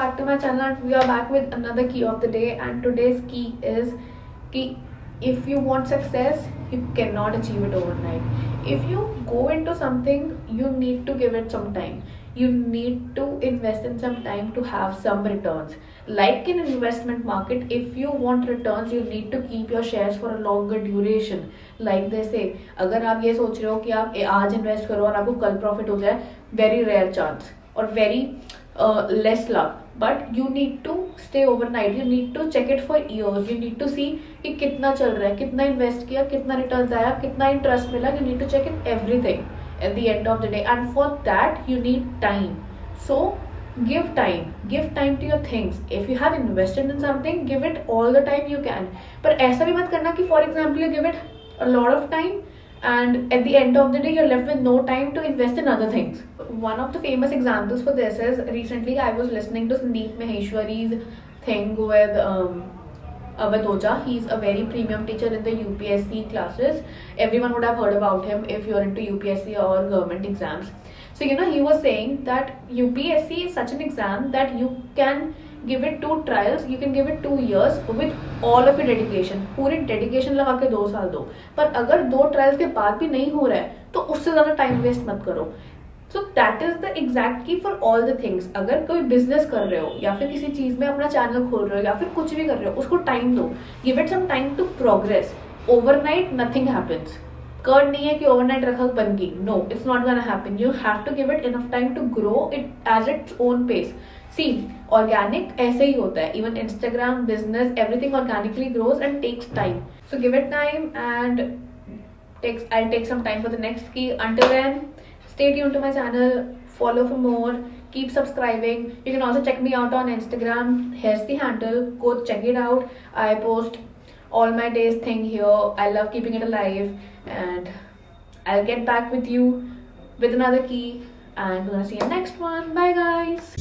back to my channel, and we are back with another key of the day. And today's key is key. If you want success, you cannot achieve it overnight. If you go into something, you need to give it some time. You need to invest in some time to have some returns. Like in investment market, if you want returns, you need to keep your shares for a longer duration. Like they say, अगर आप ये सोच रहे हो कि आप आज invest करो और आपको कल प्रॉफिट हो जाए, very rare chance or very less luck. But you need to stay overnight. You need to check it for years. You need to see कि कितना चल रहा है, कितना इन्वेस्ट किया, कितना रिटर्न आया, कितना इंटरेस्ट मिला. You need to check it everything at the end of the day, and for that you need time. So give time to your things. If you have invested in something, give it all the time you can. पर ऐसा भी मत करना कि for example you give it a lot of time and at the end of the day you're left with no time to invest in other things. One of the famous examples for this is, recently I was listening to Sandeep Maheshwari's thing with Avadhoja. He's a very premium teacher in the UPSC classes. Everyone would have heard about him if you're into UPSC or government exams. So he was saying that UPSC is such an exam that you can give it 2 trials, you can give it 2 years with all of your dedication. पूरी dedication लगा के 2 साल दो. पर अगर 2 trials के बाद भी नहीं हो रहा है तो उससे ज़्यादा time waste मत करो. So that is the exact key for all the things. अगर कोई business कर रहे हो या फिर किसी चीज़ में अपना channel खोल रहे हो या फिर कुछ भी कर रहे हो, उसको time दो. Give it some time to progress. Overnight nothing happens. Curd नहीं है कि ओवरनाइट रखा बन गई. No, it's not gonna happen. You have to give it enough time to grow it as its own pace. See, organic ऐसे ही होता है. Even Instagram, business, everything organically grows and takes time. So give it time and I'll take some time for the next key. Until then, stay tuned to my channel, follow for more, keep subscribing. You can also check me out on Instagram. Here's the handle, go check it out. I post all my days thing here. I love keeping it alive, and I'll get back with you with another key, and we're gonna see you next one. Bye guys.